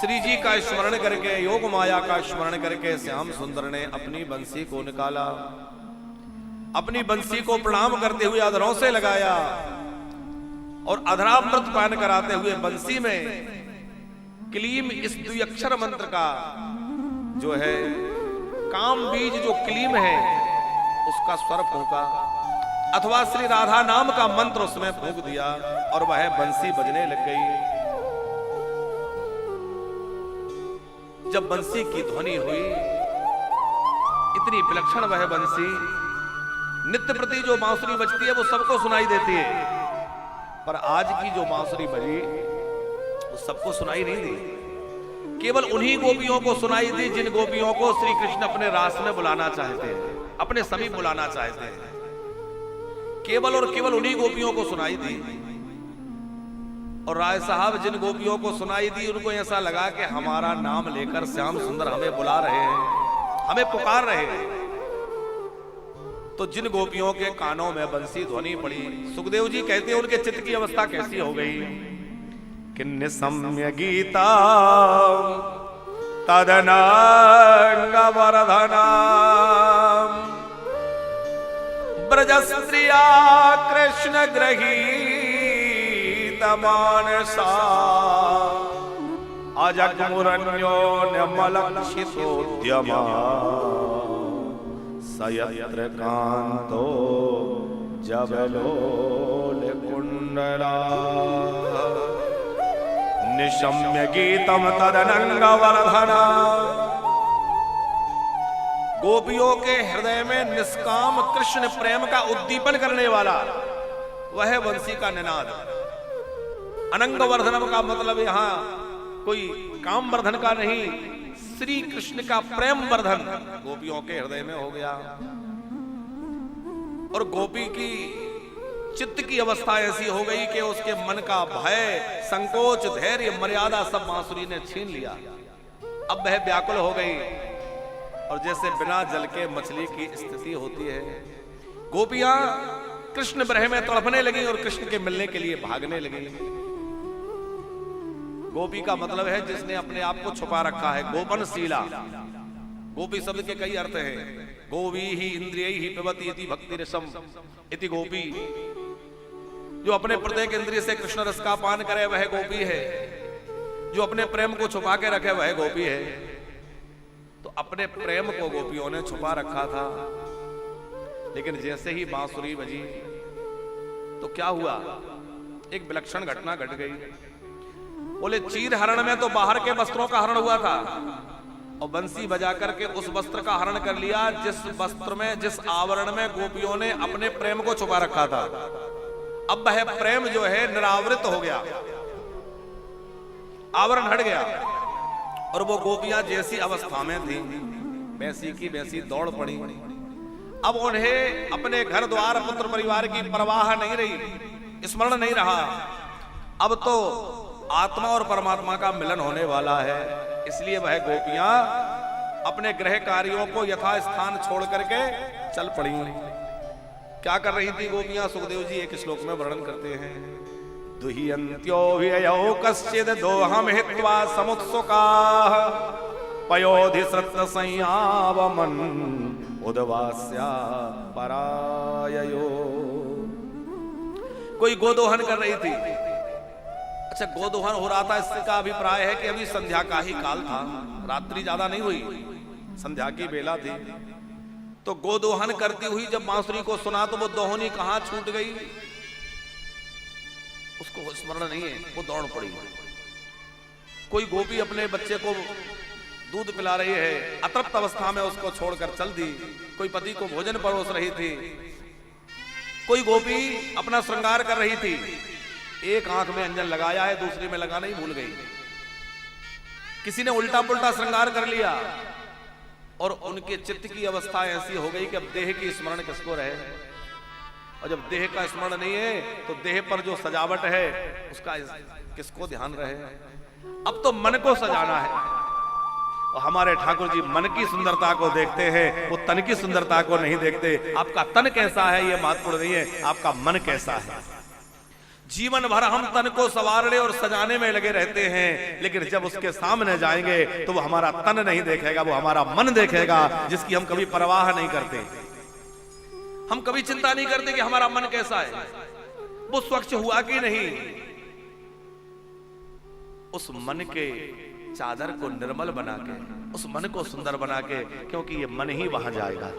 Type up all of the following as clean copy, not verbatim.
श्री जी का स्मरण करके, योग माया का स्मरण करके श्याम सुंदर ने अपनी बंसी को निकाला। अपनी बंसी को प्रणाम करते हुए अधरों से लगाया और अधरामृत पान कराते हुए बंसी में क्लीम, इस द्व्यक्षर मंत्र का जो है काम बीज जो क्लीम है उसका स्वर फूंका, अथवा श्री राधा नाम का मंत्र उसमें फूंक दिया और वह बंसी बजने लग गई। जब बंसी की ध्वनि हुई, इतनी विलक्षण वह बंसी, नित्य प्रति जो बांसुरी बजती है वो सबको सुनाई देती है, पर आज की जो बांसुरी बजी वो सबको सुनाई नहीं दी। केवल उन्हीं गोपियों को सुनाई दी जिन गोपियों को श्री कृष्ण अपने रास में बुलाना चाहते हैं, अपने समीप बुलाना चाहते हैं। केवल और केवल उन्हीं गोपियों को सुनाई दी। और राय साहब जिन गोपियों को सुनाई दी उनको ऐसा लगा कि हमारा नाम लेकर श्याम सुंदर हमें बुला रहे हैं, हमें पुकार रहे हैं। तो जिन गोपियों के कानों में बंसी ध्वनि पड़ी, सुखदेव जी कहते हैं उनके चित्त की अवस्था कैसी हो गई कि निसम्य गीता तदनांग वरधना ब्रज स्त्रिया कृष्ण ग्रहीत मानसा अजगमुरन्यो नमलक्षितोद्यमा सयत्र कांतो जबलोल कुंडला निशम्य गीतम तदनंग वरधना। गोपियों के हृदय में निष्काम कृष्ण प्रेम का उद्दीपन करने वाला वह बंसी का निनाद। अनंग वर्धनम का मतलब यहां कोई काम वर्धन का नहीं, श्री कृष्ण का प्रेम वर्धन गोपियों के हृदय में हो गया। और गोपी की चित्त की अवस्था ऐसी हो गई कि उसके मन का भय, संकोच, धैर्य, मर्यादा सब बांसुरी ने छीन लिया। अब वह व्याकुल हो गई और जैसे बिना जल के मछली की स्थिति होती है, गोपियां कृष्ण विरह में तड़पने लगी और कृष्ण के मिलने के लिए भागने लगी। गोपी का मतलब है जिसने अपने आप को छुपा रखा है, गोपनशीला। गोपी शब्द के कई अर्थ हैं। गोवी ही इंद्रिय ही पिबती इति भक्ति रसम इति गोपी। जो अपने प्रत्येक इंद्रिय से कृष्ण रस का पान करे वह गोपी है। जो अपने प्रेम को छुपा के रखे वह गोपी है। तो अपने प्रेम को गोपियों ने छुपा रखा था, लेकिन जैसे ही बांसुरी बजी तो क्या हुआ, एक विलक्षण घटना घट गई। बोले चीर हरण में तो बाहर के वस्त्रों का हरण हुआ था और बंसी बजा करके उस वस्त्र का हरण कर लिया जिस वस्त्र में, जिस आवरण में गोपियों ने अपने प्रेम को छुपा रखा था। अब वह प्रेम जो है निरावृत हो गया, आवरण हट गया और वो गोपियां जैसी अवस्था में थी वैसी की वैसी दौड़ पड़ी। अब उन्हें अपने घर द्वार पुत्र परिवार की परवाह नहीं रही, स्मरण नहीं रहा। अब तो आत्मा और परमात्मा का मिलन होने वाला है, इसलिए वह गोपियां अपने गृह कार्यों को यथास्थान छोड़ करके चल पड़ी। क्या कर रही थी गोपियां, सुखदेव जी एक श्लोक में वर्णन करते हैं। दुह्यन्त्यो व्ययो कश्चिद दोहम हित्वा समुत्सुकाः पयोधिसृत्त संयावमन् उद्वास्या पराययो। कोई गोदोहन कर रही थी। अच्छा, गोदोहन हो रहा था, इसका अभिप्राय है कि अभी संध्या का ही काल था, रात्रि ज्यादा नहीं हुई, संध्या की बेला थी। तो गोदोहन करती हुई जब बांसुरी को सुना तो वो दोहनी कहां छूट गई उसको स्मरण नहीं है, वो दौड़ पड़ी। कोई गोपी अपने बच्चे को दूध पिला रही है, अतृप्त अवस्था में उसको छोड़कर चल दी। कोई पति को भोजन परोस रही थी। कोई गोपी अपना श्रृंगार कर रही थी, एक आंख में अंजन लगाया है, दूसरी में लगाना ही भूल गई। किसी ने उल्टा पुल्टा श्रृंगार कर लिया और उनके चित्त की अवस्था ऐसी हो गई कि अब देह की स्मरण किसको रहे। और जब देह का स्मरण नहीं है तो देह पर जो सजावट है उसका किसको ध्यान रहे। अब तो मन को सजाना है और हमारे ठाकुर जी मन की सुंदरता को देखते हैं, वो तन की सुंदरता को नहीं देखते। आपका तन कैसा है ये महत्वपूर्ण नहीं है, आपका मन कैसा है। जीवन भर हम तन को संवारने और सजाने में लगे रहते हैं, लेकिन जब उसके सामने जाएंगे तो वो हमारा तन नहीं देखेगा, वो हमारा मन देखेगा, जिसकी हम कभी परवाह नहीं करते। हम कभी चिंता नहीं करते कि हमारा मन कैसा है, वो स्वच्छ हुआ कि नहीं। उस मन के चादर को निर्मल बना के, उस मन को सुंदर बना के, क्योंकि ये मन ही वहां जाएगा।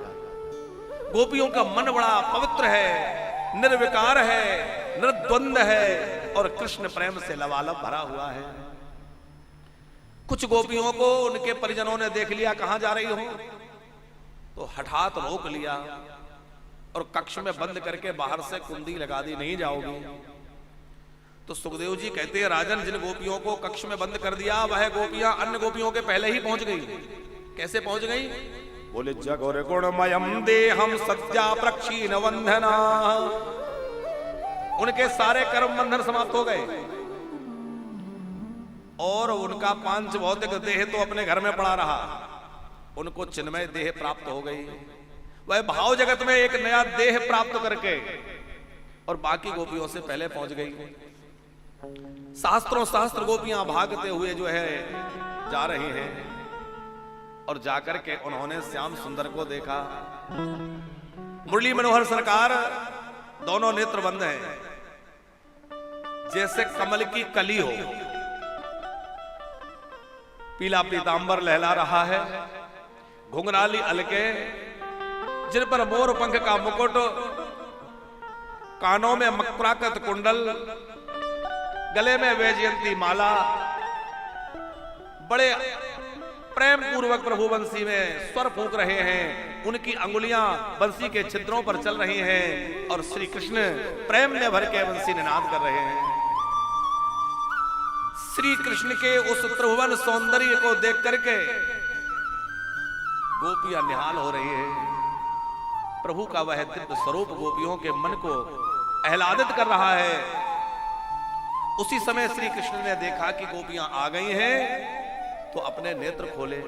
गोपियों का मन बड़ा पवित्र है, निर्विकार है, निर्द्वंद है और कृष्ण प्रेम से लबालब भरा हुआ है। कुछ गोपियों को उनके परिजनों ने देख लिया कहां जा रही हो, तो हठात रोक लिया और कक्ष में बंद करके बाहर से कुंडी लगा दी, नहीं जाओगी। तो सुखदेव जी कहते हैं, राजन, जिन गोपियों को कक्ष में बंद कर दिया वह गोपियां अन्य गोपियों के पहले ही पहुंच गई। कैसे पहुंच गई? बोले, जगोर गुणमयम देहम सत्या प्रक्षीण वंदना। उनके सारे कर्म बंधन समाप्त हो गए और उनका पांच भौतिक देह तो अपने घर में पड़ा रहा, उनको चिन्मय देह प्राप्त हो गई। वह भाव जगत में एक नया देह प्राप्त करके और बाकी गोपियों से पहले पहुंच गई। शास्त्रों शास्त्र गोपियां भागते हुए जो है जा रही हैं और जाकर के उन्होंने श्याम सुंदर को देखा। मुरली मनोहर सरकार दोनों नेत्र बंद हैं, जैसे कमल की कली हो। पीला पीतांबर लहला रहा है, घुंघराली अलके जिन पर मोर पंख का मुकुट, कानों में मकराकृत कुंडल, गले में वैजयंती माला, बड़े प्रेम पूर्वक प्रभु बंसी में स्वर फूंक रहे हैं। उनकी अंगुलियां बंसी के छिद्रों पर चल रही हैं और श्री कृष्ण प्रेम में भर के बंसी निनाद कर रहे हैं। श्री कृष्ण के उस त्रिभुवन सौंदर्य को देख करके गोपियां निहाल हो रही है। प्रभु का वह दिव्य स्वरूप गोपियों के मन को आह्लादित कर रहा है। उसी समय श्री कृष्ण ने देखा कि गोपियां आ गई हैं, तो अपने नेत्र खोले।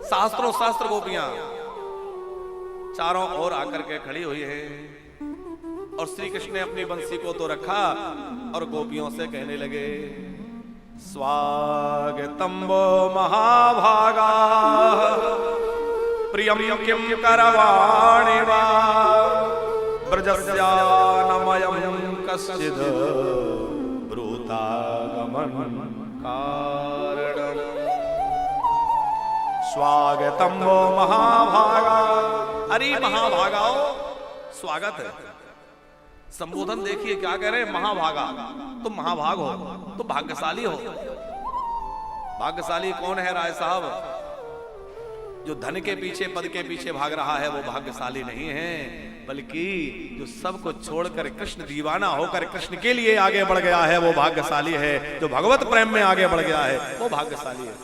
शास्त्रों शास्त्र गोपियां चारों ओर आकर के खड़ी हुई हैं और श्री कृष्ण ने अपनी बंसी को तो रखा और गोपियों से कहने लगे, स्वागतम वो महाभागा प्रियम किम करवाणि वा ब्रजस्यानमयं कश्चिद ब्रूतागमन कारणम। स्वागतम वो महाभागा। अरे महाभागाओ, स्वागत है। संबोधन देखिए क्या कह रहे हैं, महाभागा, तुम महाभाग हो, तुम भाग्यशाली हो। भाग्यशाली कौन है राय साहब? जो धन के पीछे, पद के पीछे भाग रहा है वो भाग्यशाली नहीं है, बल्कि जो सब कुछ छोड़कर कृष्ण दीवाना होकर कृष्ण के लिए आगे बढ़ गया है वो भाग्यशाली है। जो भगवत प्रेम में आगे बढ़ गया है वो भाग्यशाली है।